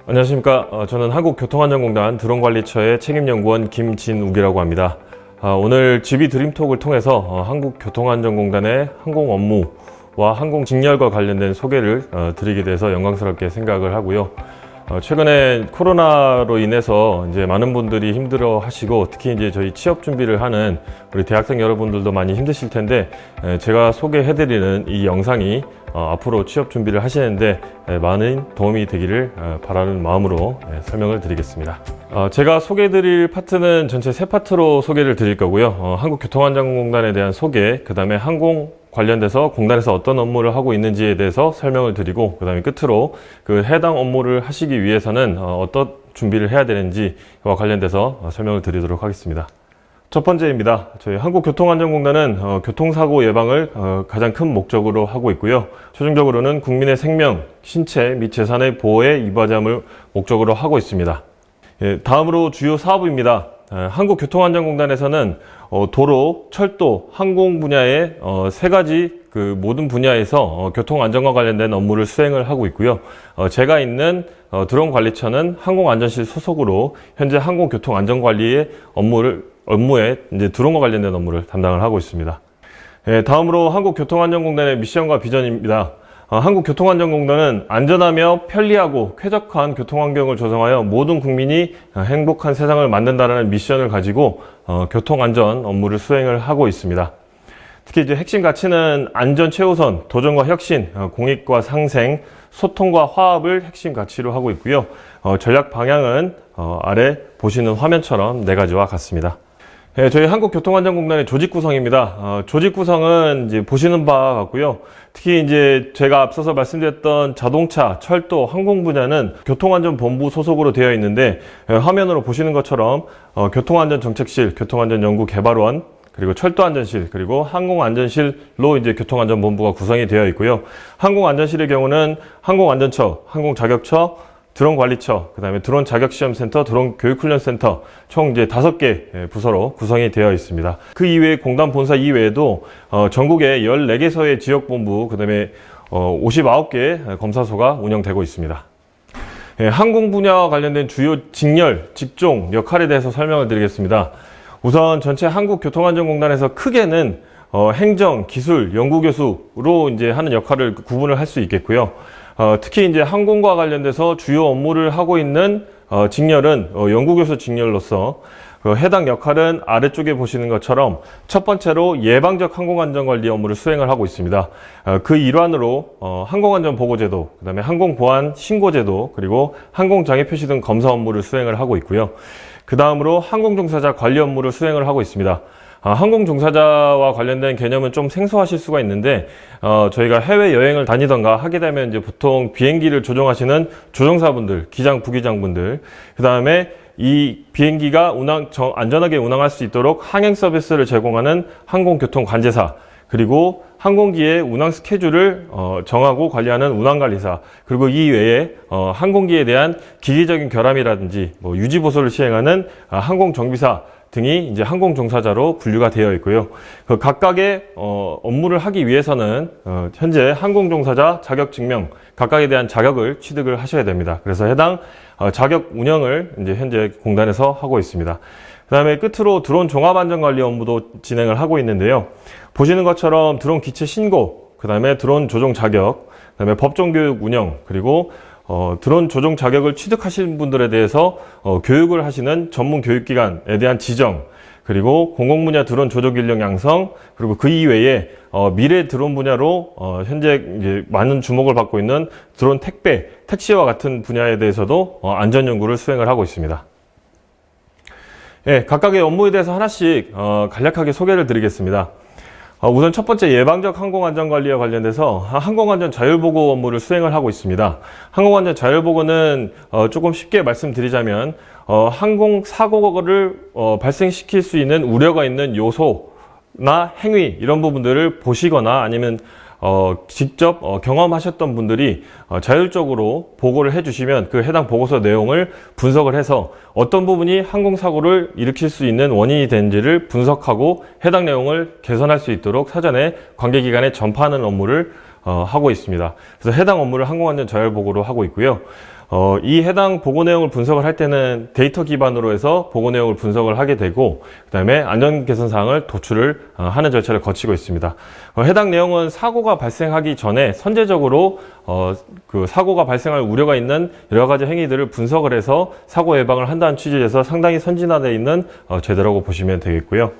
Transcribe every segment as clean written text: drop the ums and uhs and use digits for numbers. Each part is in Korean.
안녕하십니까. 저는 한국교통안전공단 드론관리처의 책임연구원 김진욱이라고 합니다. 오늘 GB 드림톡을 통해서 한국교통안전공단의 항공 업무와 항공 직렬과 관련된 소개를 드리게 돼서 영광스럽게 생각을 하고요. 최근에 코로나로 인해서 이제 많은 분들이 힘들어 하시고, 특히 이제 저희 취업 준비를 하는 우리 대학생 여러분들도 많이 힘드실 텐데, 제가 소개해드리는 이 영상이 앞으로 취업 준비를 하시는데 많은 도움이 되기를 바라는 마음으로 설명을 드리겠습니다. 제가 소개해드릴 파트는 전체 세 파트로 소개를 드릴 거고요. 한국교통안전공단에 대한 소개, 그 다음에 항공 관련돼서 공단에서 어떤 업무를 하고 있는지에 대해서 설명을 드리고, 그 다음에 끝으로 그 해당 업무를 하시기 위해서는 어떤 준비를 해야 되는지와 관련돼서 설명을 드리도록 하겠습니다. 첫 번째입니다. 저희 한국교통안전공단은 교통사고 예방을 가장 큰 목적으로 하고 있고요. 최종적으로는 국민의 생명, 신체 및 재산의 보호에 이바지함을 목적으로 하고 있습니다. 다음으로 주요 사업입니다. 한국교통안전공단에서는 도로, 철도, 항공 분야의 세 가지 그 모든 분야에서 교통안전과 관련된 업무를 수행을 하고 있고요. 제가 있는 드론관리처는 항공안전실 소속으로 현재 항공교통안전관리의 업무에 이제 드론과 관련된 업무를 담당을 하고 있습니다. 다음으로 한국교통안전공단의 미션과 비전입니다. 한국교통안전공단은 안전하며 편리하고 쾌적한 교통환경을 조성하여 모든 국민이 행복한 세상을 만든다는 미션을 가지고 교통안전 업무를 수행을 하고 있습니다. 특히 이제 핵심 가치는 안전 최우선, 도전과 혁신, 공익과 상생, 소통과 화합을 핵심 가치로 하고 있고요. 전략 방향은 아래 보시는 화면처럼 네 가지와 같습니다. 저희 한국교통안전공단의 조직 구성입니다. 조직 구성은 이제 보시는 바와 같고요. 특히 이제 제가 앞서서 말씀드렸던 자동차, 철도, 항공 분야는 교통안전본부 소속으로 되어 있는데, 화면으로 보시는 것처럼 교통안전정책실, 교통안전연구개발원, 그리고 철도안전실, 그리고 항공안전실로 이제 교통안전본부가 구성이 되어 있고요. 항공안전실의 경우는 항공안전처, 항공자격처, 드론관리처, 그 다음에 드론자격시험센터, 드론교육훈련센터 총 이제 5개 부서로 구성이 되어 있습니다. 그 이외에 공단 본사 이외에도 전국에 14개소의 지역본부, 그 다음에 59개 검사소가 운영되고 있습니다. 항공 분야와 관련된 주요 직렬, 직종, 역할에 대해서 설명을 드리겠습니다. 우선 전체 한국교통안전공단에서 크게는 행정, 기술, 연구교수로 이제 하는 역할을 구분을 할 수 있겠고요. 특히 이제 항공과 관련돼서 주요 업무를 하고 있는 직렬은 연구교수 직렬로서 해당 역할은 아래쪽에 보시는 것처럼 첫 번째로 예방적 항공안전관리 업무를 수행을 하고 있습니다. 그 일환으로 항공안전보고제도, 그 다음에 항공보안 신고제도, 그리고 항공장애 표시 등 검사 업무를 수행을 하고 있고요. 그 다음으로 항공종사자 관리 업무를 수행을 하고 있습니다. 항공종사자와 관련된 개념은 좀 생소하실 수가 있는데, 저희가 해외여행을 다니던가 하게 되면 이제 보통 비행기를 조종하시는 조종사분들, 기장, 부기장분들, 그 다음에 이 비행기가 안전하게 운항할 수 있도록 항행 서비스를 제공하는 항공교통관제사, 그리고 항공기의 운항 스케줄을 정하고 관리하는 운항관리사, 그리고 이 외에 항공기에 대한 기기적인 결함이라든지 유지보수를 시행하는 항공정비사 등이 이제 항공종사자로 분류가 되어 있고요. 그 각각의 업무를 하기 위해서는 현재 항공종사자 자격증명, 각각에 대한 자격을 취득을 하셔야 됩니다. 그래서 해당 자격 운영을 이제 현재 공단에서 하고 있습니다. 그 다음에 끝으로 드론 종합안전관리 업무도 진행을 하고 있는데요. 보시는 것처럼 드론 기체 신고, 그 다음에 드론 조종 자격, 그 다음에 법정교육 운영, 그리고 드론 조종 자격을 취득하신 분들에 대해서 교육을 하시는 전문 교육기관에 대한 지정, 그리고 공공분야 드론 조종 인력 양성, 그리고 그 이외에 미래 드론 분야로 현재 이제 많은 주목을 받고 있는 드론 택배, 택시와 같은 분야에 대해서도 안전 연구를 수행을 하고 있습니다. 각각의 업무에 대해서 하나씩 간략하게 소개를 드리겠습니다. 우선 첫 번째 예방적 항공안전관리와 관련돼서 항공안전 자율보고 업무를 수행을 하고 있습니다. 항공안전 자율보고는 조금 쉽게 말씀드리자면 항공사고를 발생시킬 수 있는 우려가 있는 요소나 행위 이런 부분들을 보시거나 아니면 직접 경험하셨던 분들이 자율적으로 보고를 해주시면 그 해당 보고서 내용을 분석을 해서 어떤 부분이 항공사고를 일으킬 수 있는 원인이 된지를 분석하고 해당 내용을 개선할 수 있도록 사전에 관계기관에 전파하는 업무를 하고 있습니다. 그래서 해당 업무를 항공안전 자율보고로 하고 있고요. 이 해당 보고 내용을 분석을 할 때는 데이터 기반으로 해서 보고 내용을 분석을 하게 되고, 그 다음에 안전 개선 사항을 도출을 하는 절차를 거치고 있습니다. 해당 내용은 사고가 발생하기 전에 선제적으로 그 사고가 발생할 우려가 있는 여러 가지 행위들을 분석을 해서 사고 예방을 한다는 취지에서 상당히 선진화되어 있는 제도라고 보시면 되겠고요.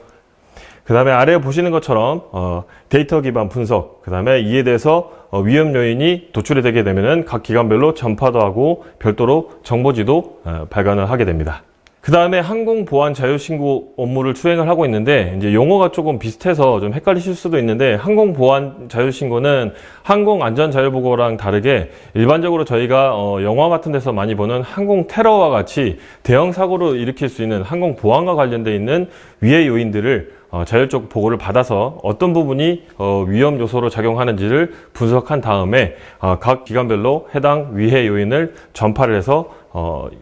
그 다음에 아래에 보시는 것처럼 데이터 기반 분석, 그 다음에 이에 대해서 위험 요인이 도출이 되게 되면은 각 기관별로 전파도 하고 별도로 정보지도 발간을 하게 됩니다. 그 다음에 항공보안 자율신고 업무를 수행을 하고 있는데, 이제 용어가 조금 비슷해서 좀 헷갈리실 수도 있는데, 항공보안 자율신고는 항공안전자율보고랑 다르게 일반적으로 저희가 영화 같은 데서 많이 보는 항공 테러와 같이 대형 사고를 일으킬 수 있는 항공보안과 관련되어 있는 위해 요인들을 자율적 보고를 받아서 어떤 부분이 위험 요소로 작용하는지를 분석한 다음에 각 기관별로 해당 위해 요인을 전파를 해서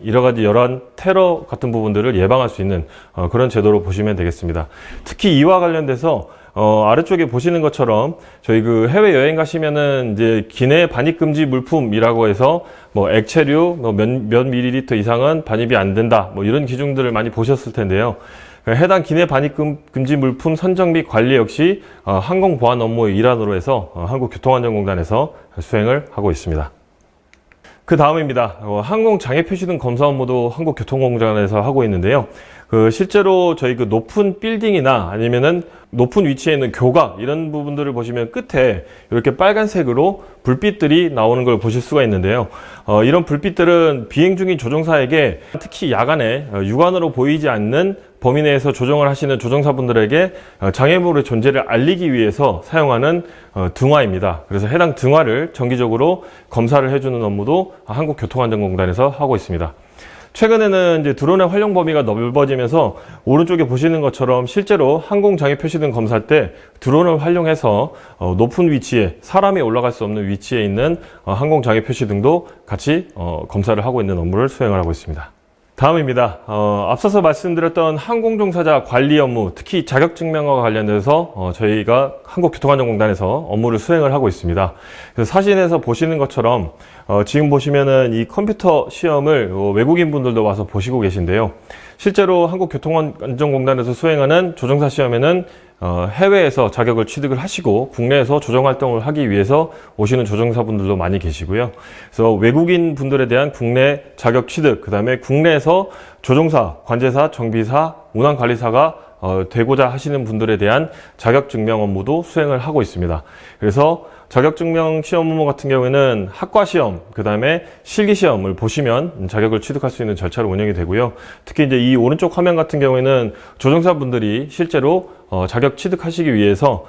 여러 가지 여러한 테러 같은 부분들을 예방할 수 있는 그런 제도로 보시면 되겠습니다. 특히 이와 관련돼서 아래쪽에 보시는 것처럼 저희 그 해외 여행 가시면은 이제 기내 반입 금지 물품이라고 해서 뭐 액체류 몇 밀리리터 이상은 반입이 안 된다, 뭐 이런 기준들을 많이 보셨을 텐데요. 해당 기내 반입 금지 물품 선정 및 관리 역시 항공보안 업무의 일환으로 해서 한국교통안전공단에서 수행을 하고 있습니다. 그 다음입니다. 항공장애표시등 검사 업무도 한국교통공단에서 하고 있는데요. 실제로 저희 그 높은 빌딩이나 아니면은 높은 위치에 있는 교각 이런 부분들을 보시면 끝에 이렇게 빨간색으로 불빛들이 나오는 걸 보실 수가 있는데요. 이런 불빛들은 비행 중인 조종사에게 특히 야간에 육안으로 보이지 않는 범위 내에서 조종을 하시는 조종사분들에게 장애물의 존재를 알리기 위해서 사용하는 등화입니다. 그래서 해당 등화를 정기적으로 검사를 해주는 업무도 한국교통안전공단에서 하고 있습니다. 최근에는 이제 드론의 활용 범위가 넓어지면서 오른쪽에 보시는 것처럼 실제로 항공장애 표시등 검사할 때 드론을 활용해서 높은 위치에 사람이 올라갈 수 없는 위치에 있는 항공장애 표시등도 같이 검사를 하고 있는 업무를 수행을 하고 있습니다. 다음입니다. 앞서서 말씀드렸던 항공종사자 관리 업무, 특히 자격증명과 관련돼서 저희가 한국교통안전공단에서 업무를 수행을 하고 있습니다. 그래서 사진에서 보시는 것처럼 지금 보시면은 이 컴퓨터 시험을 외국인 분들도 와서 보시고 계신데요. 실제로 한국교통안전공단에서 수행하는 조종사 시험에는 해외에서 자격을 취득을 하시고 국내에서 조종 활동을 하기 위해서 오시는 조종사분들도 많이 계시고요. 그래서 외국인 분들에 대한 국내 자격 취득, 그 다음에 국내에서 조종사, 관제사, 정비사, 운항관리사가 되고자 하시는 분들에 대한 자격증명 업무도 수행을 하고 있습니다. 그래서 자격증명 시험 업무 같은 경우에는 학과시험, 그 다음에 실기시험을 보시면 자격을 취득할 수 있는 절차로 운영이 되고요. 특히 이제 이 오른쪽 화면 같은 경우에는 조종사분들이 실제로 자격 취득하시기 위해서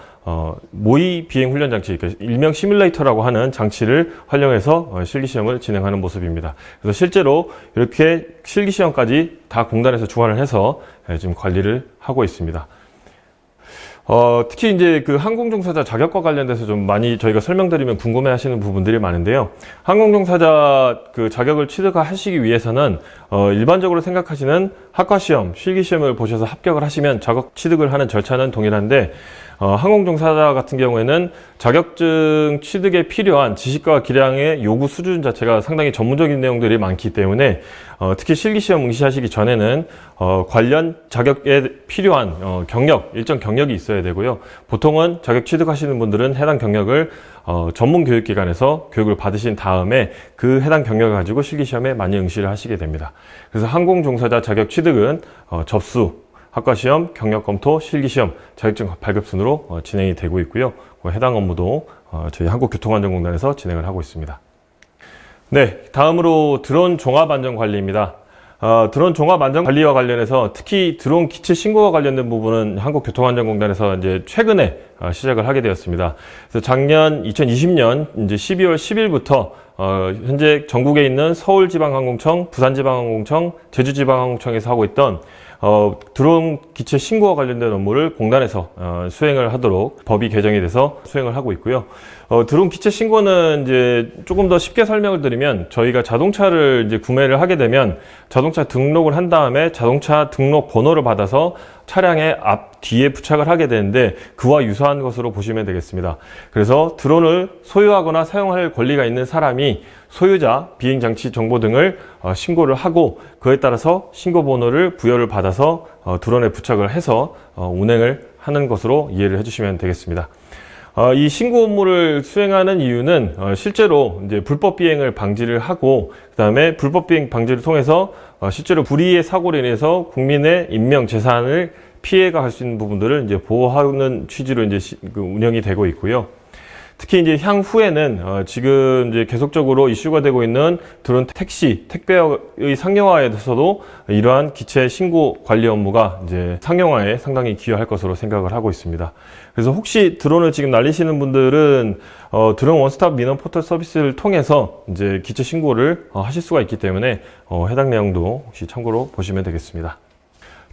모의 비행 훈련 장치, 그러니까 일명 시뮬레이터라고 하는 장치를 활용해서 실기시험을 진행하는 모습입니다. 그래서 실제로 이렇게 실기시험까지 다 공단에서 주관을 해서 지금 관리를 하고 있습니다. 특히 이제 그 항공종사자 자격과 관련돼서 좀 많이 저희가 설명드리면 궁금해 하시는 부분들이 많은데요. 항공종사자 그 자격을 취득하시기 위해서는, 일반적으로 생각하시는 학과시험, 실기시험을 보셔서 합격을 하시면 자격 취득을 하는 절차는 동일한데, 항공종사자 같은 경우에는 자격증 취득에 필요한 지식과 기량의 요구 수준 자체가 상당히 전문적인 내용들이 많기 때문에 특히 실기시험 응시하시기 전에는 관련 자격에 필요한 일정 경력이 있어야 되고요. 보통은 자격 취득하시는 분들은 해당 경력을 전문 교육기관에서 교육을 받으신 다음에 그 해당 경력을 가지고 실기시험에 많이 응시를 하시게 됩니다. 그래서 항공종사자 자격 취득은 접수, 학과시험, 경력검토, 실기시험, 자격증 발급 순으로 진행이 되고 있고요. 해당 업무도 저희 한국교통안전공단에서 진행을 하고 있습니다. 네, 다음으로 드론 종합안전관리입니다. 드론 종합안전관리와 관련해서 특히 드론 기체 신고와 관련된 부분은 한국교통안전공단에서 이제 최근에 시작을 하게 되었습니다. 그래서 작년 2020년 이제 12월 10일부터 현재 전국에 있는 서울지방항공청, 부산지방항공청, 제주지방항공청에서 하고 있던 드론 기체 신고와 관련된 업무를 공단에서 수행을 하도록 법이 개정이 돼서 수행을 하고 있고요. 드론 기체 신고는 이제 조금 더 쉽게 설명을 드리면, 저희가 자동차를 이제 구매를 하게 되면 자동차 등록을 한 다음에 자동차 등록 번호를 받아서 차량의 앞 뒤에 부착을 하게 되는데, 그와 유사한 것으로 보시면 되겠습니다. 그래서 드론을 소유하거나 사용할 권리가 있는 사람이 소유자, 비행장치 정보 등을 신고를 하고, 그에 따라서 신고 번호를 부여를 받아서 드론에 부착을 해서 운행을 하는 것으로 이해를 해주시면 되겠습니다. 이 신고 업무를 수행하는 이유는 실제로 이제 불법 비행을 방지를 하고, 그 다음에 불법 비행 방지를 통해서 실제로 불의의 사고로 인해서 국민의 인명 재산을 피해가 갈 수 있는 부분들을 이제 보호하는 취지로 이제 운영이 되고 있고요. 특히 이제 향후에는 지금 이제 계속적으로 이슈가 되고 있는 드론 택시, 택배의 상용화에서도 이러한 기체 신고 관리 업무가 이제 상용화에 상당히 기여할 것으로 생각을 하고 있습니다. 그래서 혹시 드론을 지금 날리시는 분들은 드론 원스톱 민원 포털 서비스를 통해서 이제 기체 신고를 하실 수가 있기 때문에 해당 내용도 혹시 참고로 보시면 되겠습니다.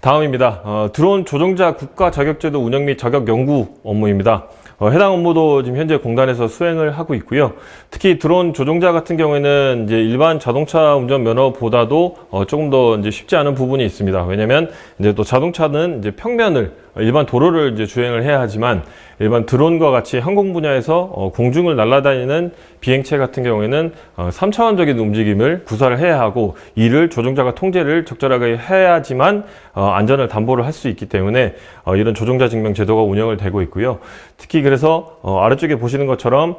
다음입니다. 드론 조종자 국가 자격제도 운영 및 자격 연구 업무입니다. 해당 업무도 지금 현재 공단에서 수행을 하고 있고요. 특히 드론 조종자 같은 경우에는 이제 일반 자동차 운전 면허보다도 조금 더 이제 쉽지 않은 부분이 있습니다. 왜냐면 이제 또 자동차는 이제 평면을 일반 도로를 이제 주행을 해야 하지만, 일반 드론과 같이 항공 분야에서 공중을 날아다니는 비행체 같은 경우에는 3차원적인 움직임을 구사를 해야 하고, 이를 조종자가 통제를 적절하게 해야지만 안전을 담보를 할 수 있기 때문에 이런 조종자 증명 제도가 운영을 되고 있고요. 특히 그래서 아래쪽에 보시는 것처럼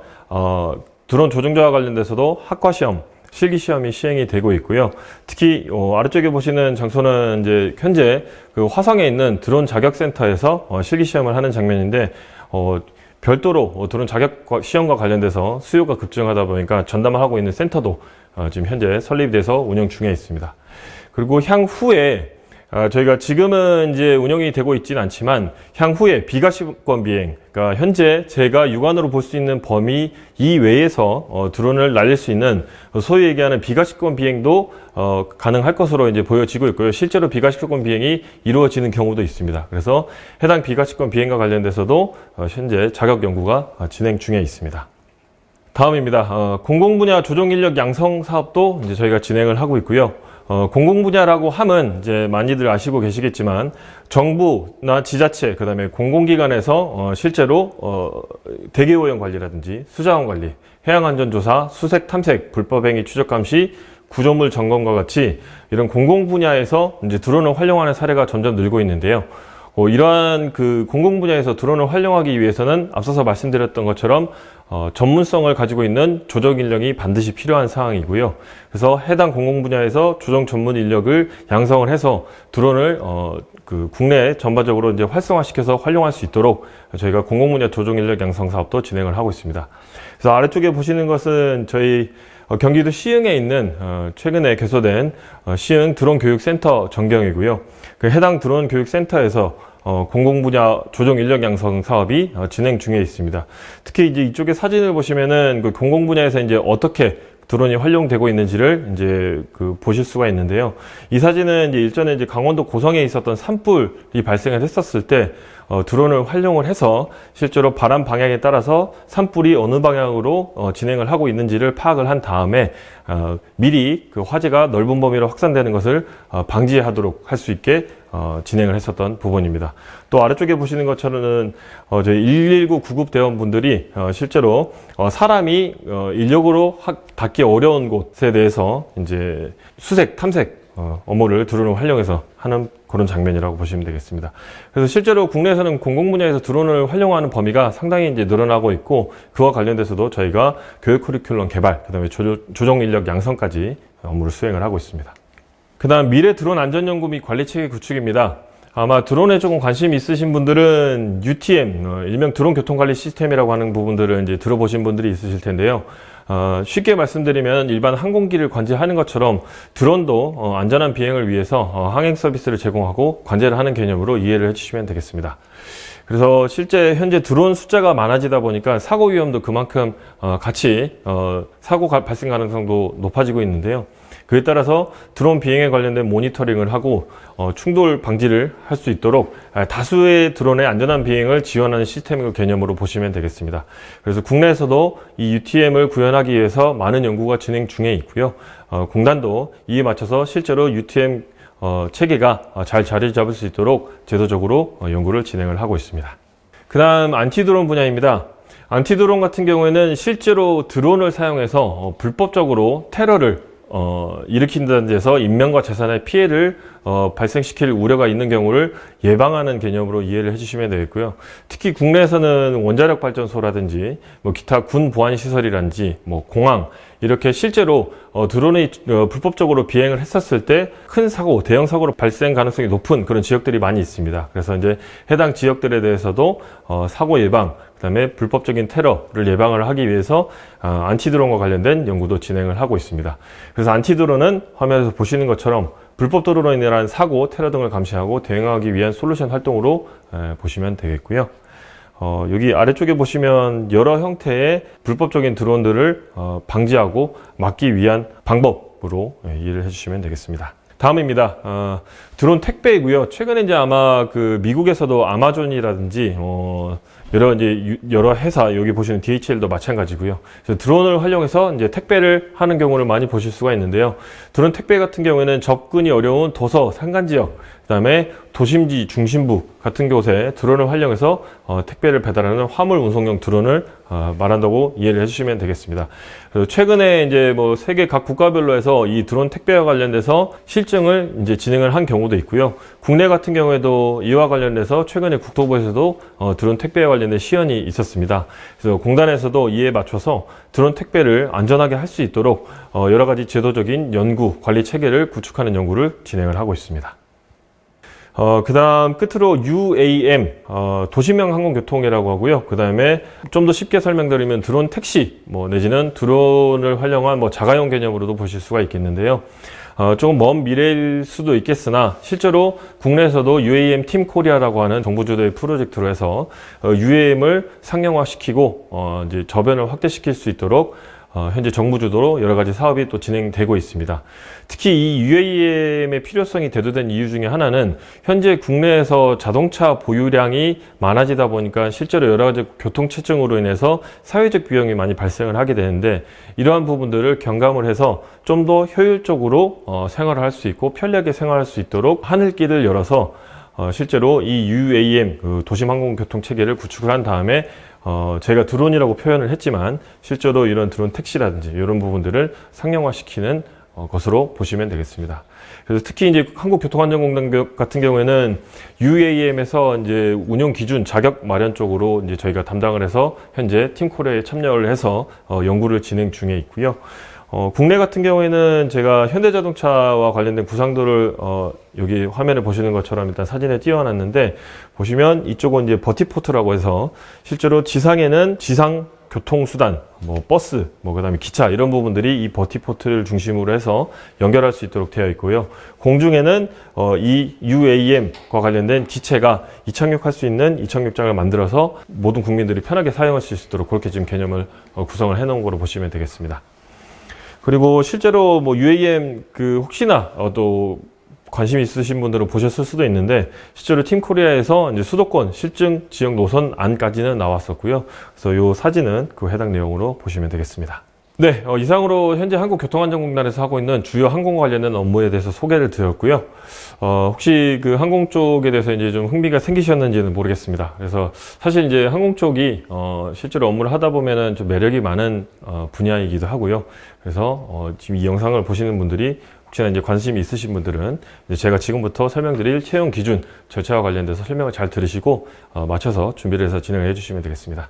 드론 조종자와 관련돼서도 학과 시험, 실기 시험이 시행이 되고 있고요. 특히 아래쪽에 보시는 장소는 이제 현재 그 화성에 있는 드론 자격센터에서 실기 시험을 하는 장면인데, 별도로 드론 자격 시험과 관련돼서 수요가 급증하다 보니까 전담을 하고 있는 센터도 지금 현재 설립돼서 운영 중에 있습니다. 그리고 향후에 저희가 지금은 이제 운영이 되고 있지는 않지만, 향후에 비가시권 비행, 그러니까 현재 제가 육안으로 볼 수 있는 범위 이외에서 드론을 날릴 수 있는 소위 얘기하는 비가시권 비행도 가능할 것으로 이제 보여지고 있고요. 실제로 비가시권 비행이 이루어지는 경우도 있습니다. 그래서 해당 비가시권 비행과 관련돼서도 현재 자격 연구가 진행 중에 있습니다. 다음입니다. 공공 분야 조종 인력 양성 사업도 이제 저희가 진행을 하고 있고요. 공공 분야라고 함은 이제 많이들 아시고 계시겠지만, 정부나 지자체, 그 다음에 공공기관에서 실제로 대기오염 관리라든지 수자원 관리, 해양안전조사, 수색 탐색, 불법행위 추적 감시, 구조물 점검과 같이 이런 공공 분야에서 이제 드론을 활용하는 사례가 점점 늘고 있는데요. 이러한 그 공공 분야에서 드론을 활용하기 위해서는 앞서서 말씀드렸던 것처럼 전문성을 가지고 있는 조정 인력이 반드시 필요한 상황이고요. 그래서 해당 공공 분야에서 조정 전문 인력을 양성을 해서 드론을 그 국내에 전반적으로 이제 활성화시켜서 활용할 수 있도록 저희가 공공 분야 조정 인력 양성 사업도 진행을 하고 있습니다. 그래서 아래쪽에 보시는 것은 저희 경기도 시흥에 있는 최근에 개소된 시흥 드론 교육센터 전경이고요. 그 해당 드론 교육센터에서 공공 분야 조종 인력 양성 사업이 진행 중에 있습니다. 특히 이제 이쪽에 사진을 보시면은 그 공공 분야에서 이제 어떻게 드론이 활용되고 있는지를 이제 보실 수가 있는데요. 이 사진은 이제 일전에 이제 강원도 고성에 있었던 산불이 발생을 했었을 때 드론을 활용을 해서 실제로 바람 방향에 따라서 산불이 어느 방향으로 진행을 하고 있는지를 파악을 한 다음에 미리 그 화재가 넓은 범위로 확산되는 것을 방지하도록 할 수 있게 진행을 했었던 부분입니다. 또 아래쪽에 보시는 것처럼은 저희 119 구급 대원분들이 실제로 사람이 인력으로 닿기 어려운 곳에 대해서 이제 수색, 탐색 업무를 드론을 활용해서 하는 그런 장면이라고 보시면 되겠습니다. 그래서 실제로 국내에서는 공공 분야에서 드론을 활용하는 범위가 상당히 이제 늘어나고 있고, 그와 관련돼서도 저희가 교육 커리큘럼 개발, 그다음에 조정 인력 양성까지 업무를 수행을 하고 있습니다. 그다음 미래 드론 안전 연구 및 관리 체계 구축입니다. 아마 드론에 조금 관심이 있으신 분들은 UTM, 일명 드론 교통관리 시스템이라고 하는 부분들을 이제 들어보신 분들이 있으실 텐데요. 쉽게 말씀드리면 일반 항공기를 관제하는 것처럼 드론도 안전한 비행을 위해서 항행 서비스를 제공하고 관제를 하는 개념으로 이해를 해주시면 되겠습니다. 그래서 실제 현재 드론 숫자가 많아지다 보니까 사고 위험도 그만큼 같이 사고 발생 가능성도 높아지고 있는데요. 그에 따라서 드론 비행에 관련된 모니터링을 하고 충돌 방지를 할 수 있도록 다수의 드론의 안전한 비행을 지원하는 시스템 개념으로 보시면 되겠습니다. 그래서 국내에서도 이 UTM을 구현하기 위해서 많은 연구가 진행 중에 있고요. 공단도 이에 맞춰서 실제로 UTM 체계가 잘 자리 잡을 수 있도록 제도적으로 연구를 진행을 하고 있습니다. 그 다음 안티드론 분야입니다. 안티드론 같은 경우에는 실제로 드론을 사용해서 불법적으로 테러를 일으킨다는 데서 인명과 재산의 피해를 발생시킬 우려가 있는 경우를 예방하는 개념으로 이해를 해주시면 되겠고요. 특히 국내에서는 원자력 발전소라든지 기타 군 보안 시설이라든지 공항 이렇게 실제로 드론이 불법적으로 비행을 했었을 때 큰 사고, 대형 사고로 발생 가능성이 높은 그런 지역들이 많이 있습니다. 그래서 이제 해당 지역들에 대해서도 사고 예방, 그다음에 불법적인 테러를 예방을 하기 위해서 안티드론과 관련된 연구도 진행을 하고 있습니다. 그래서 안티드론은 화면에서 보시는 것처럼 불법 도로로 인한 사고, 테러 등을 감시하고 대응하기 위한 솔루션 활동으로 보시면 되겠고요. 여기 아래쪽에 보시면 여러 형태의 불법적인 드론들을 방지하고 막기 위한 방법으로 이해를 해주시면 되겠습니다. 다음입니다. 드론 택배이고요. 최근에 이제 아마 미국에서도 아마존이라든지 여러 회사, 여기 보시는 DHL도 마찬가지고요. 그래서 드론을 활용해서 이제 택배를 하는 경우를 많이 보실 수가 있는데요. 드론 택배 같은 경우에는 접근이 어려운 도서, 산간 지역, 그다음에 도심지 중심부 같은 곳에 드론을 활용해서 택배를 배달하는 화물 운송용 드론을 말한다고 이해를 해주시면 되겠습니다. 그래서 최근에 이제 세계 각 국가별로 해서 이 드론 택배와 관련돼서 실증을 이제 진행을 한 경우도 있고요. 국내 같은 경우에도 이와 관련돼서 최근에 국토부에서도 드론 택배와 관련된 시연이 있었습니다. 그래서 공단에서도 이에 맞춰서 드론 택배를 안전하게 할 수 있도록 여러 가지 제도적인 연구, 관리 체계를 구축하는 연구를 진행을 하고 있습니다. 그 다음 끝으로 UAM, 도시명 항공교통이라고 하고요. 그 다음에 좀 더 쉽게 설명드리면 드론 택시, 내지는 드론을 활용한 자가용 개념으로도 보실 수가 있겠는데요. 조금 먼 미래일 수도 있겠으나 실제로 국내에서도 UAM 팀 코리아라고 하는 정부 주도의 프로젝트로 해서 UAM을 상용화시키고 이제 저변을 확대시킬 수 있도록 현재 정부 주도로 여러 가지 사업이 또 진행되고 있습니다. 특히 이 UAM의 필요성이 대두된 이유 중에 하나는 현재 국내에서 자동차 보유량이 많아지다 보니까 실제로 여러 가지 교통체증으로 인해서 사회적 비용이 많이 발생을 하게 되는데 이러한 부분들을 경감을 해서 좀 더 효율적으로 생활을 할 수 있고 편리하게 생활할 수 있도록 하늘길을 열어서 실제로 이 UAM 도심항공교통 체계를 구축을 한 다음에 제가 드론이라고 표현을 했지만 실제로 이런 드론 택시라든지 이런 부분들을 상용화시키는 것으로 보시면 되겠습니다. 그래서 특히 이제 한국교통안전공단 같은 경우에는 UAM에서 이제 운용 기준 자격 마련 쪽으로 이제 저희가 담당을 해서 현재 팀 코리아에 참여를 해서 연구를 진행 중에 있고요. 국내 같은 경우에는 제가 현대자동차와 관련된 구상도를 여기 화면에 보시는 것처럼 일단 사진에 띄워놨는데 보시면 이쪽은 이제 버티포트라고 해서 실제로 지상에는 지상 교통수단, 버스, 그다음에 기차 이런 부분들이 이 버티포트를 중심으로 해서 연결할 수 있도록 되어 있고요. 공중에는 이 UAM과 관련된 기체가 이착륙할 수 있는 이착륙장을 만들어서 모든 국민들이 편하게 사용할 수 있도록 그렇게 지금 개념을 구성을 해놓은 거로 보시면 되겠습니다. 그리고 실제로 UAM 혹시나 또 관심 있으신 분들은 보셨을 수도 있는데 실제로 팀 코리아에서 이제 수도권 실증 지역 노선 안까지는 나왔었고요. 그래서 이 사진은 해당 내용으로 보시면 되겠습니다. 네, 이상으로 현재 한국교통안전공단에서 하고 있는 주요 항공과 관련된 업무에 대해서 소개를 드렸고요. 혹시 항공 쪽에 대해서 이제 좀 흥미가 생기셨는지는 모르겠습니다. 그래서 사실 이제 항공 쪽이 실제로 업무를 하다 보면은 좀 매력이 많은 분야이기도 하고요. 그래서 지금 이 영상을 보시는 분들이 혹시나 이제 관심이 있으신 분들은 이제 제가 지금부터 설명드릴 채용 기준 절차와 관련돼서 설명을 잘 들으시고 맞춰서 준비를 해서 진행해 주시면 되겠습니다.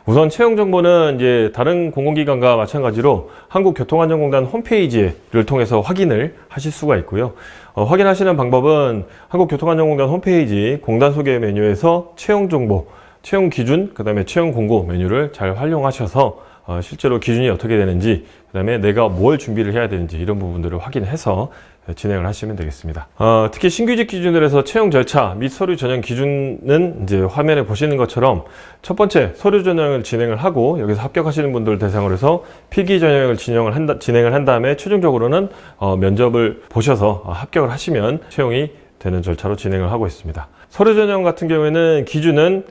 우선 채용 정보는 이제 다른 공공기관과 마찬가지로 한국교통안전공단 홈페이지를 통해서 확인을 하실 수가 있고요. 확인하시는 방법은 한국교통안전공단 홈페이지 공단 소개 메뉴에서 채용 정보, 채용 기준, 그 다음에 채용 공고 메뉴를 잘 활용하셔서 실제로 기준이 어떻게 되는지, 그 다음에 내가 뭘 준비를 해야 되는지 이런 부분들을 확인해서 진행을 하시면 되겠습니다. 특히 신규직 기준으로 해서 채용 절차 및 서류 전형 기준은 이제 화면에 보시는 것처럼 첫 번째 서류 전형을 진행을 하고 여기서 합격하시는 분들 대상으로 해서 필기 전형을 진행을 한 다음에 최종적으로는 면접을 보셔서 합격을 하시면 채용이 되는 절차로 진행을 하고 있습니다. 서류 전형 같은 경우에는 기준은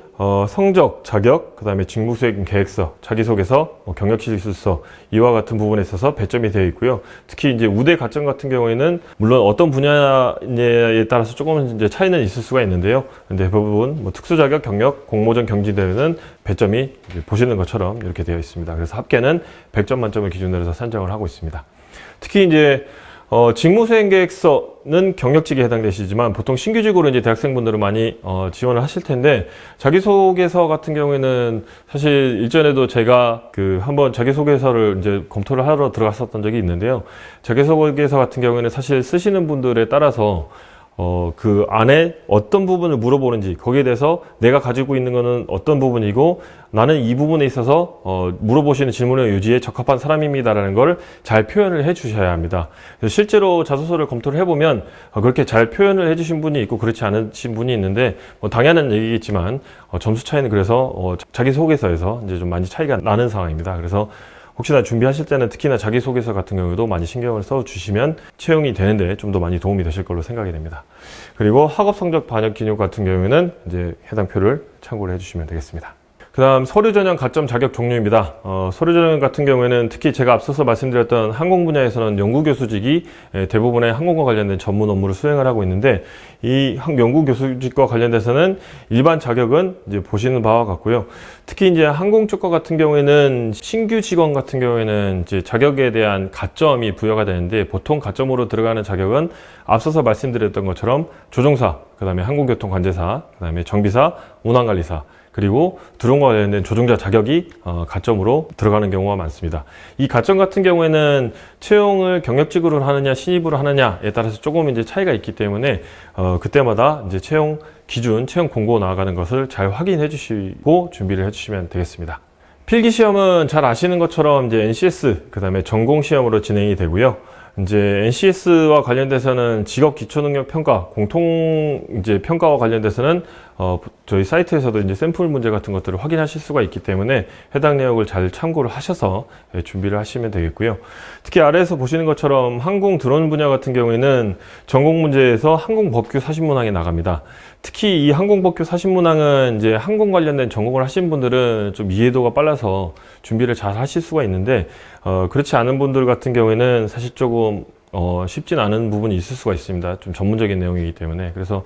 성적, 자격, 그 다음에 직무 수행 계획서, 자기소개서, 경력지식서 이와 같은 부분에 있어서 배점이 되어 있고요. 특히 이제 우대 가점 같은 경우에는 물론 어떤 분야에 따라서 조금은 이제 차이는 있을 수가 있는데요. 근데 대부분 특수 자격, 경력, 공모전 경지대회는 배점이 보시는 것처럼 이렇게 되어 있습니다. 그래서 합계는 100점 만점을 기준으로 해서 산정을 하고 있습니다. 특히 이제 직무수행계획서는 경력직에 해당되시지만 보통 신규직으로 이제 대학생분들은 많이 지원을 하실 텐데 자기소개서 같은 경우에는 사실 일전에도 제가 한번 자기소개서를 이제 검토를 하러 들어갔었던 적이 있는데요. 자기소개서 같은 경우에는 사실 쓰시는 분들에 따라서 그 안에 어떤 부분을 물어보는지 거기에 대해서 내가 가지고 있는 거는 어떤 부분이고 나는 이 부분에 있어서 물어보시는 질문의 요지에 적합한 사람입니다라는 걸 잘 표현을 해 주셔야 합니다. 실제로 자소서를 검토를 해보면 그렇게 잘 표현을 해 주신 분이 있고 그렇지 않으신 분이 있는데 당연한 얘기겠지만 점수 차이는 그래서 자기소개서에서 이제 좀 많이 차이가 나는 상황입니다. 그래서 혹시나 준비하실 때는 특히나 자기소개서 같은 경우도 많이 신경을 써주시면 채용이 되는데 좀 더 많이 도움이 되실 걸로 생각이 됩니다. 그리고 학업 성적 반영 기록 같은 경우에는 이제 해당 표를 참고를 해주시면 되겠습니다. 그 다음 서류 전형 가점 자격 종류입니다. 서류 전형 같은 경우에는 특히 제가 앞서서 말씀드렸던 항공 분야에서는 연구교수직이 대부분의 항공과 관련된 전문 업무를 수행을 하고 있는데 이 연구교수직과 관련돼서는 일반 자격은 이제 보시는 바와 같고요. 특히 이제 항공 쪽과 같은 경우에는 신규 직원 같은 경우에는 이제 자격에 대한 가점이 부여가 되는데 보통 가점으로 들어가는 자격은 앞서서 말씀드렸던 것처럼 조종사, 그 다음에 항공교통관제사, 그 다음에 정비사, 운항관리사 그리고 드론과 관련된 조종자 자격이 가점으로 들어가는 경우가 많습니다. 이 가점 같은 경우에는 채용을 경력직으로 하느냐 신입으로 하느냐에 따라서 조금 이제 차이가 있기 때문에 그때마다 이제 채용 기준, 채용 공고 나가는 것을 잘 확인해 주시고 준비를 해 주시면 되겠습니다. 필기 시험은 잘 아시는 것처럼 이제 NCS 그다음에 전공 시험으로 진행이 되고요. 이제 NCS와 관련돼서는 직업 기초능력 평가, 공통 이제 평가와 관련돼서는 저희 사이트에서도 이제 샘플 문제 같은 것들을 확인하실 수가 있기 때문에 해당 내역을 잘 참고를 하셔서 준비를 하시면 되겠고요. 특히 아래에서 보시는 것처럼 항공 드론 분야 같은 경우에는 전공 문제에서 항공법규 40문항이 나갑니다. 특히 이 항공법규 40문항은 이제 항공 관련된 전공을 하신 분들은 좀 이해도가 빨라서 준비를 잘 하실 수가 있는데 그렇지 않은 분들 같은 경우에는 사실 조금 쉽진 않은 부분이 있을 수가 있습니다. 좀 전문적인 내용이기 때문에. 그래서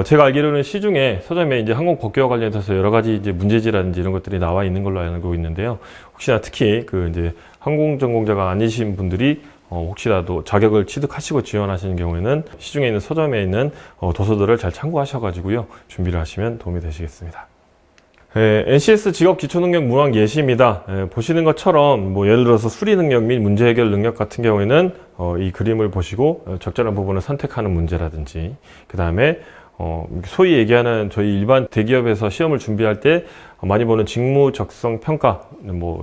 제가 알기로는 시중에 서점에 이제 항공 법규와 관련해서 여러 가지 이제 문제지라든지 이런 것들이 나와 있는 걸로 알고 있는데요. 혹시나 특히 이제 항공 전공자가 아니신 분들이 혹시라도 자격을 취득하시고 지원하시는 경우에는 시중에 있는 서점에 있는 도서들을 잘 참고하셔가지고요. 준비를 하시면 도움이 되시겠습니다. NCS 직업 기초능력 문항 예시입니다. 보시는 것처럼 예를 들어서 수리 능력 및 문제 해결 능력 같은 경우에는 이 그림을 보시고 적절한 부분을 선택하는 문제라든지 그 다음에 소위 얘기하는 저희 일반 대기업에서 시험을 준비할 때 많이 보는 직무 적성 평가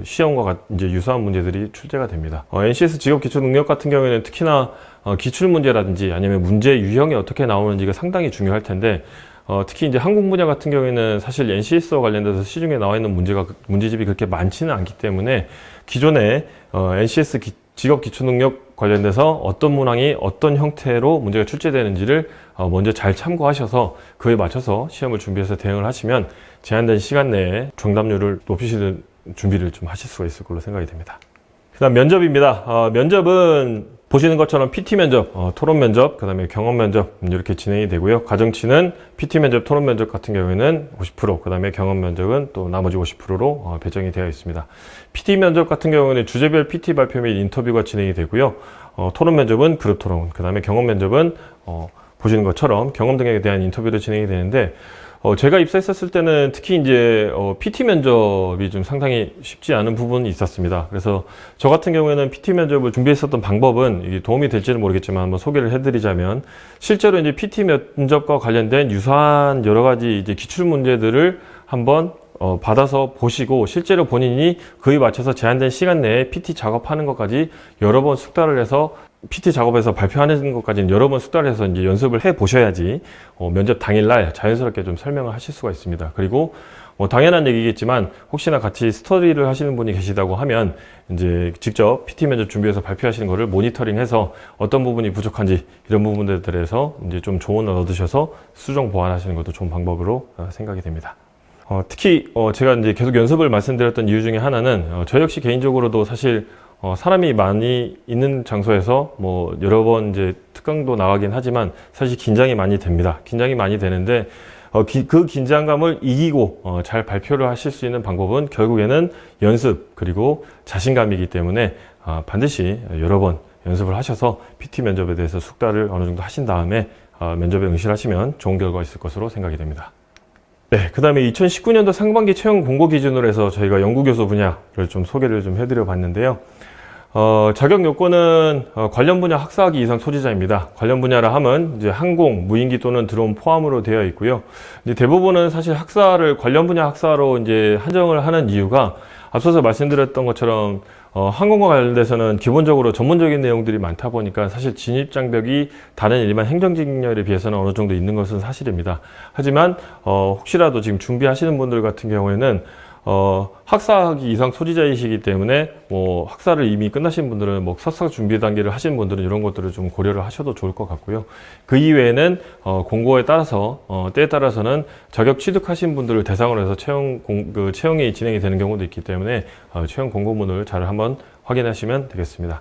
시험과 이제 유사한 문제들이 출제가 됩니다. NCS 직업 기초 능력 같은 경우에는 특히나 기출 문제라든지 아니면 문제 유형이 어떻게 나오는지가 상당히 중요할 텐데 특히 이제 항공 분야 같은 경우에는 사실 NCS와 관련돼서 시중에 나와 있는 문제집이 그렇게 많지는 않기 때문에 기존에 NCS 직업 기초 능력 관련돼서 어떤 문항이 어떤 형태로 문제가 출제되는지를 먼저 잘 참고하셔서 그에 맞춰서 시험을 준비해서 대응을 하시면 제한된 시간 내에 정답률을 높이시는 준비를 좀 하실 수가 있을 걸로 생각이 됩니다. 그 다음 면접입니다. 면접은 보시는 것처럼 PT 면접, 토론 면접, 그 다음에 경험 면접 이렇게 진행이 되고요. 가정치는 PT 면접, 토론 면접 같은 경우에는 50%, 그 다음에 경험 면접은 또 나머지 50%로 배정이 되어 있습니다. PT 면접 같은 경우는 주제별 PT 발표 및 인터뷰가 진행이 되고요. 토론 면접은 그룹 토론, 그 다음에 경험 면접은 보시는 것처럼 경험 등에 대한 인터뷰도 진행이 되는데 제가 입사했었을 때는 특히 이제 PT 면접이 좀 상당히 쉽지 않은 부분이 있었습니다. 그래서 저 같은 경우에는 PT 면접을 준비했었던 방법은 이게 도움이 될지는 모르겠지만 한번 소개를 해드리자면 실제로 이제 PT 면접과 관련된 유사한 여러 가지 이제 기출 문제들을 한번 받아서 보시고 실제로 본인이 그에 맞춰서 제한된 시간 내에 PT 작업하는 것까지 여러 번 숙달을 해서 PT 작업에서 발표하는 것까지는 여러 번 숙달을 해서 이제 연습을 해 보셔야지 면접 당일날 자연스럽게 좀 설명을 하실 수가 있습니다. 그리고 당연한 얘기겠지만 혹시나 같이 스터디를 하시는 분이 계시다고 하면 이제 직접 PT 면접 준비해서 발표하시는 거를 모니터링해서 어떤 부분이 부족한지 이런 부분들에 대해서 이제 좀 조언을 얻으셔서 수정 보완하시는 것도 좋은 방법으로 생각이 됩니다. 특히 제가 이제 계속 연습을 말씀드렸던 이유 중에 하나는 저 역시 개인적으로도 사실 사람이 많이 있는 장소에서 뭐 여러 번 이제 특강도 나가긴 하지만 사실 긴장이 많이 됩니다. 긴장이 많이 되는데 그 긴장감을 이기고 잘 발표를 하실 수 있는 방법은 결국에는 연습 그리고 자신감이기 때문에 반드시 여러 번 연습을 하셔서 PT 면접에 대해서 숙달을 어느 정도 하신 다음에 면접에 응시하시면 좋은 결과가 있을 것으로 생각이 됩니다. 네, 그 다음에 2019년도 상반기 채용 공고 기준으로 해서 저희가 연구교수 분야를 좀 소개를 좀 해드려 봤는데요. 자격 요건은 관련 분야 학사학위 이상 소지자입니다. 관련 분야라 하면 이제 항공, 무인기 또는 드론 포함으로 되어 있고요. 이제 대부분은 사실 학사를 관련 분야 학사로 이제 한정을 하는 이유가 앞서서 말씀드렸던 것처럼 항공과 관련돼서는 기본적으로 전문적인 내용들이 많다 보니까 사실 진입 장벽이 다른 일반 행정직렬에 비해서는 어느 정도 있는 것은 사실입니다. 하지만 혹시라도 지금 준비하시는 분들 같은 경우에는 학사학위 이상 소지자이시기 때문에 뭐 학사를 이미 끝나신 분들은 뭐 석사 준비 단계를 하시는 분들은 이런 것들을 좀 고려를 하셔도 좋을 것 같고요. 그 이외에는 공고에 따라서 때에 따라서는 자격 취득하신 분들을 대상으로 해서 채용이 진행이 되는 경우도 있기 때문에 채용 공고문을 잘 한번 확인하시면 되겠습니다.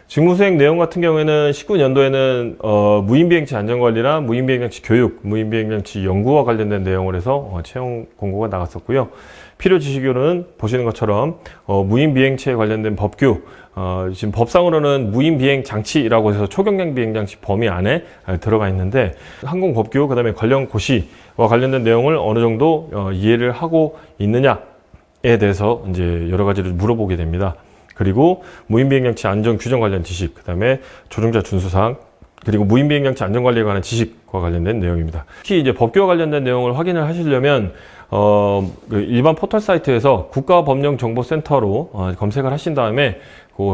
직무수행 내용 같은 경우에는 19년도에는 무인비행치 안전관리나 무인비행장치 교육, 무인비행장치 연구와 관련된 내용을 해서 채용 공고가 나갔었고요. 필요 지식으로는 보시는 것처럼 무인비행체에 관련된 법규, 지금 법상으로는 무인비행장치라고 해서 초경량 비행장치 범위 안에 들어가 있는데 항공법규, 그 다음에 관련 고시와 관련된 내용을 어느 정도 이해를 하고 있느냐에 대해서 이제 여러 가지를 물어보게 됩니다. 그리고 무인비행장치 안전 규정 관련 지식, 그 다음에 조종자 준수사항, 그리고 무인비행장치 안전관리에 관한 지식과 관련된 내용입니다. 특히 이제 법규와 관련된 내용을 확인을 하시려면 일반 포털 사이트에서 국가법령정보센터로 검색을 하신 다음에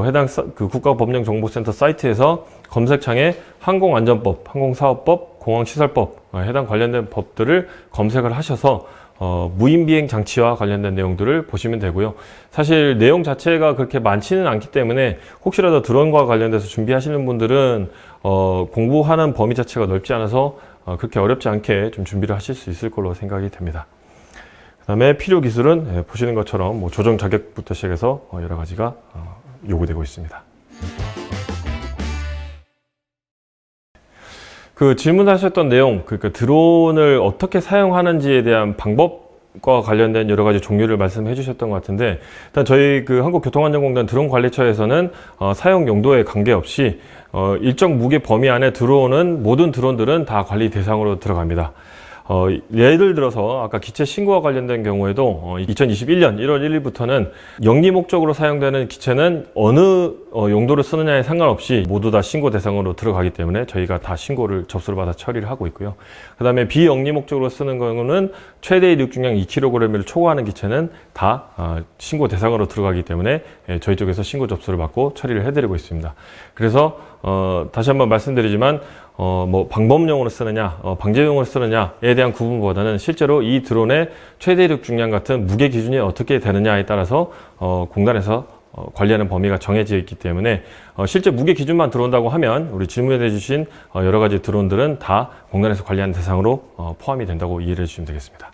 해당 국가법령정보센터 사이트에서 검색창에 항공안전법, 항공사업법, 공항시설법 해당 관련된 법들을 검색을 하셔서 무인비행 장치와 관련된 내용들을 보시면 되고요. 사실 내용 자체가 그렇게 많지는 않기 때문에 혹시라도 드론과 관련돼서 준비하시는 분들은 공부하는 범위 자체가 넓지 않아서 그렇게 어렵지 않게 좀 준비를 하실 수 있을 걸로 생각이 됩니다. 그 다음에 필요 기술은 보시는 것처럼 뭐 조정 자격부터 시작해서 여러 가지가 요구되고 있습니다. 그 질문하셨던 내용, 그러니까 드론을 어떻게 사용하는지에 대한 방법과 관련된 여러 가지 종류를 말씀해 주셨던 것 같은데, 일단 저희 그 한국교통안전공단 드론관리처에서는 사용 용도에 관계없이 일정 무게 범위 안에 들어오는 모든 드론들은 다 관리 대상으로 들어갑니다. 예를 들어서 아까 기체 신고와 관련된 경우에도 2021년 1월 1일부터는 영리 목적으로 사용되는 기체는 어느 용도로 쓰느냐에 상관없이 모두 다 신고 대상으로 들어가기 때문에 저희가 다 신고를 접수를 받아 처리를 하고 있고요. 그 다음에 비영리 목적으로 쓰는 경우는 최대 이륙 중량 2kg을 초과하는 기체는 다 신고 대상으로 들어가기 때문에 저희 쪽에서 신고 접수를 받고 처리를 해드리고 있습니다. 그래서 다시 한번 말씀드리지만 뭐 방법용으로 쓰느냐, 방제용으로 쓰느냐에 대한 구분보다는 실제로 이 드론의 최대 이륙 중량 같은 무게 기준이 어떻게 되느냐에 따라서 공단에서 관리하는 범위가 정해져 있기 때문에 실제 무게 기준만 들어온다고 하면 우리 질문해 주신 여러 가지 드론들은 다 공단에서 관리하는 대상으로 포함이 된다고 이해를 해 주시면 되겠습니다.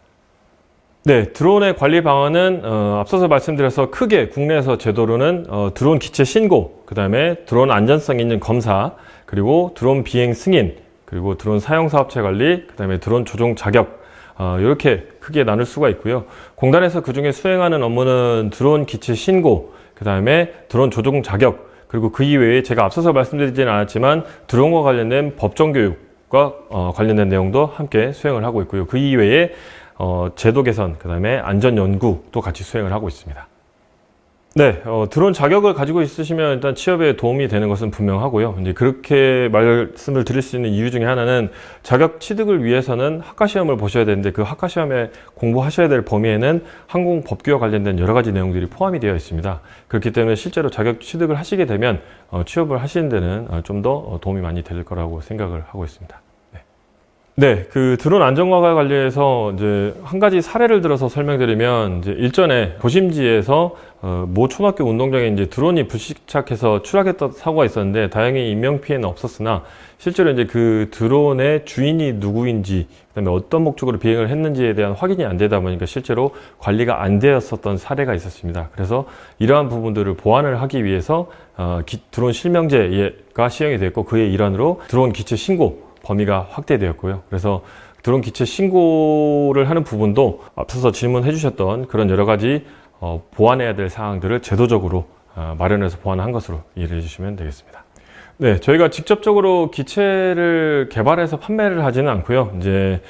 네, 드론의 관리 방안은 앞서서 말씀드려서 크게 국내에서 제도로는 드론 기체 신고, 그 다음에 드론 안전성 있는 검사, 그리고 드론 비행 승인, 그리고 드론 사용 사업체 관리, 그 다음에 드론 조종 자격, 이렇게 크게 나눌 수가 있고요. 공단에서 그 중에 수행하는 업무는 드론 기체 신고, 그 다음에 드론 조종 자격, 그리고 그 이외에 제가 앞서서 말씀드리지는 않았지만 드론과 관련된 법정 교육과 관련된 내용도 함께 수행을 하고 있고요. 그 이외에 제도 개선, 그 다음에 안전 연구도 같이 수행을 하고 있습니다. 네, 드론 자격을 가지고 있으시면 일단 취업에 도움이 되는 것은 분명하고요. 이제 그렇게 말씀을 드릴 수 있는 이유 중에 하나는 자격 취득을 위해서는 학과 시험을 보셔야 되는데 그 학과 시험에 공부하셔야 될 범위에는 항공법규와 관련된 여러 가지 내용들이 포함이 되어 있습니다. 그렇기 때문에 실제로 자격 취득을 하시게 되면 취업을 하시는 데는 좀 더 도움이 많이 될 거라고 생각을 하고 있습니다. 네, 그 드론 안전과가 관련해서 이제 한 가지 사례를 들어서 설명드리면 이제 일전에 도심지에서 모 초등학교 운동장에 이제 드론이 불시착해서 추락했던 사고가 있었는데 다행히 인명 피해는 없었으나 실제로 이제 그 드론의 주인이 누구인지 그다음에 어떤 목적으로 비행을 했는지에 대한 확인이 안 되다 보니까 실제로 관리가 안 되었었던 사례가 있었습니다. 그래서 이러한 부분들을 보완을 하기 위해서 드론 실명제가 시행이 됐고 그의 일환으로 드론 기체 신고 범위가 확대되었고요. 그래서 드론 기체 신고를 하는 부분도 앞서서 질문해 주셨던 그런 여러 가지 보완해야 될 사항들을 제도적으로 마련해서 보완한 것으로 이해를 해주시면 되겠습니다. 네, 저희가 직접적으로 기체를 개발해서 판매를 하지는 않고요. 이제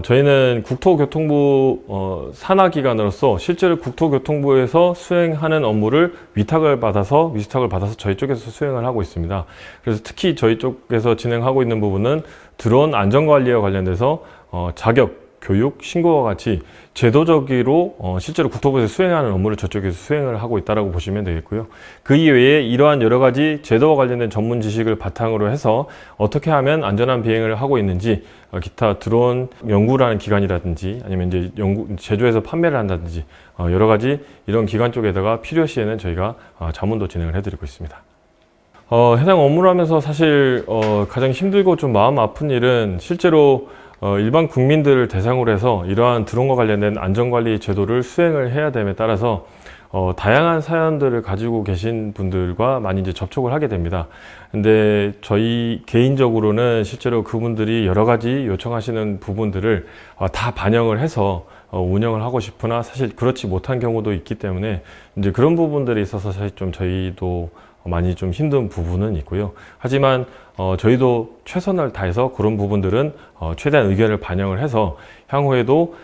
저희는 국토교통부 산하기관으로서 실제로 국토교통부에서 수행하는 업무를 위탁을 받아서 저희 쪽에서 수행을 하고 있습니다. 그래서 특히 저희 쪽에서 진행하고 있는 부분은 드론 안전관리와 관련돼서 자격, 교육, 신고와 같이 제도적으로 실제로 국토부에서 수행하는 업무를 저쪽에서 수행을 하고 있다고 보시면 되겠고요. 그 이외에 이러한 여러 가지 제도와 관련된 전문 지식을 바탕으로 해서 어떻게 하면 안전한 비행을 하고 있는지 기타 드론 연구라는 기관이라든지 아니면 이제 제조해서 판매를 한다든지 여러 가지 이런 기관 쪽에다가 필요시에는 저희가 자문도 진행을 해드리고 있습니다. 해당 업무를 하면서 사실 가장 힘들고 좀 마음 아픈 일은 실제로 일반 국민들을 대상으로 해서 이러한 드론과 관련된 안전관리 제도를 수행을 해야 됨에 따라서 다양한 사연들을 가지고 계신 분들과 많이 이제 접촉을 하게 됩니다. 근데 저희 개인적으로는 실제로 그분들이 여러 가지 요청하시는 부분들을 다 반영을 해서 운영을 하고 싶으나 사실 그렇지 못한 경우도 있기 때문에 이제 그런 부분들이 있어서 사실 좀 저희도 많이 좀 힘든 부분은 있고요. 하지만 저희도 최선을 다해서 그런 부분들은 최대한 의견을 반영을 해서 향후에도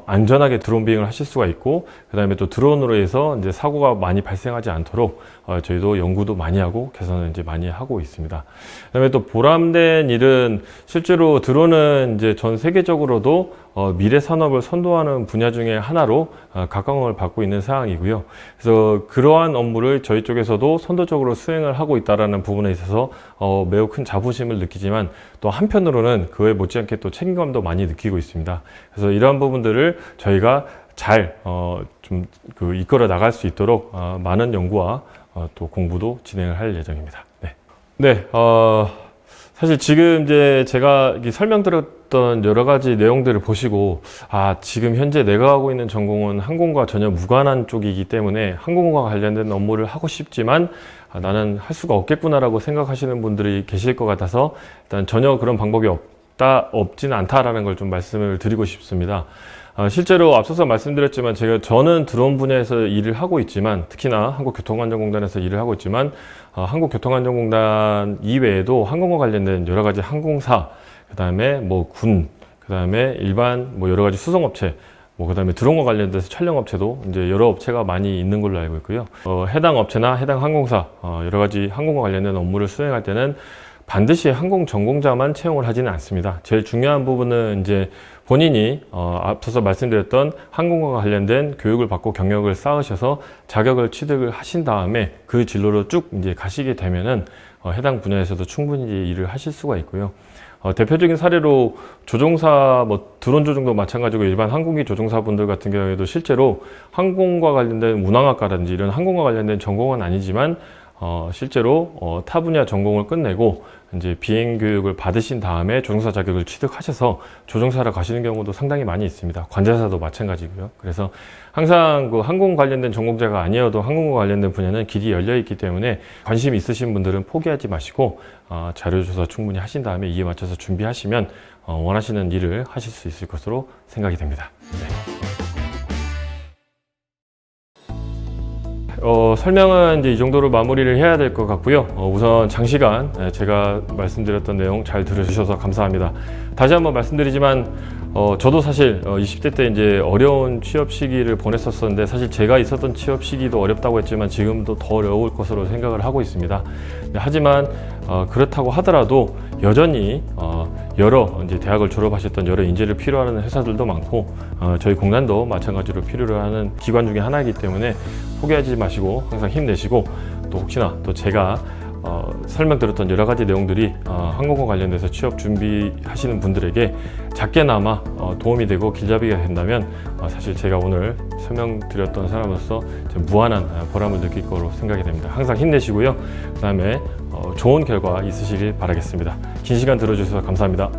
안전하게 드론 비행을 하실 수가 있고 그 다음에 또 드론으로 해서 이제 사고가 많이 발생하지 않도록 저희도 연구도 많이 하고 개선을 이제 많이 하고 있습니다. 그 다음에 또 보람된 일은 실제로 드론은 이제 전 세계적으로도 미래 산업을 선도하는 분야 중에 하나로 각광을 받고 있는 사항이고요. 그래서 그러한 업무를 저희 쪽에서도 선도적으로 수행을 하고 있다는 부분에 있어서 매우 큰 자부심을 느끼지만 또 한편으로는 그에 못지않게 또 책임감도 많이 느끼고 있습니다. 그래서 이러한 부분들을 저희가 잘 이끌어 나갈 수 있도록 많은 연구와 또 공부도 진행을 할 예정입니다. 네, 사실 지금 이제 제가 설명드렸던 여러 가지 내용들을 보시고 지금 현재 내가 하고 있는 전공은 항공과 전혀 무관한 쪽이기 때문에 항공과 관련된 업무를 하고 싶지만 나는 할 수가 없겠구나라고 생각하시는 분들이 계실 것 같아서 일단 전혀 그런 방법이 없지는 않다라는 걸 좀 말씀을 드리고 싶습니다. 실제로 앞서서 말씀드렸지만 저는 드론 분야에서 일을 하고 있지만 특히나 한국교통안전공단에서 일을 하고 있지만 한국교통안전공단 이외에도 항공과 관련된 여러 가지 항공사 그 다음에 군, 그 다음에 일반 여러 가지 수송업체 그 다음에 드론과 관련돼서 촬영업체도 이제 여러 업체가 많이 있는 걸로 알고 있고요. 해당 업체나 해당 항공사 여러 가지 항공과 관련된 업무를 수행할 때는 반드시 항공 전공자만 채용을 하지는 않습니다. 제일 중요한 부분은 이제 본인이 앞서서 말씀드렸던 항공과 관련된 교육을 받고 경력을 쌓으셔서 자격을 취득을 하신 다음에 그 진로로 쭉 이제 가시게 되면은 해당 분야에서도 충분히 일을 하실 수가 있고요. 대표적인 사례로 조종사, 드론 조종도 마찬가지고 일반 항공기 조종사분들 같은 경우에도 실제로 항공과 관련된 운항학과라든지 이런 항공과 관련된 전공은 아니지만 실제로 타 분야 전공을 끝내고 이제 비행 교육을 받으신 다음에 조종사 자격을 취득하셔서 조종사로 가시는 경우도 상당히 많이 있습니다. 관제사도 마찬가지고요. 그래서 항상 그 항공 관련된 전공자가 아니어도 항공과 관련된 분야는 길이 열려 있기 때문에 관심 있으신 분들은 포기하지 마시고 자료 조사 충분히 하신 다음에 이에 맞춰서 준비하시면 원하시는 일을 하실 수 있을 것으로 생각이 됩니다. 설명은 이제 이 정도로 마무리를 해야 될 것 같고요. 우선 장시간 제가 말씀드렸던 내용 잘 들으셔서 감사합니다. 다시 한번 말씀드리지만 저도 사실 20대 때 이제 어려운 취업 시기를 보냈었었는데, 사실 제가 있었던 취업 시기도 어렵다고 했지만 지금도 더 어려울 것으로 생각을 하고 있습니다. 하지만 그렇다고 하더라도 여전히 여러 이제 대학을 졸업하셨던 여러 인재를 필요로 하는 회사들도 많고, 저희 공단도 마찬가지로 필요로 하는 기관 중에 하나이기 때문에 포기하지 마시고 항상 힘내시고, 또 혹시나 또 제가 설명드렸던 여러 가지 내용들이 항공과 관련돼서 취업 준비하시는 분들에게 작게나마 도움이 되고 길잡이가 된다면 사실 제가 오늘 설명드렸던 사람으로서 무한한 보람을 느낄 거로 생각이 됩니다. 항상 힘내시고요. 그 다음에 좋은 결과 있으시길 바라겠습니다. 긴 시간 들어주셔서 감사합니다.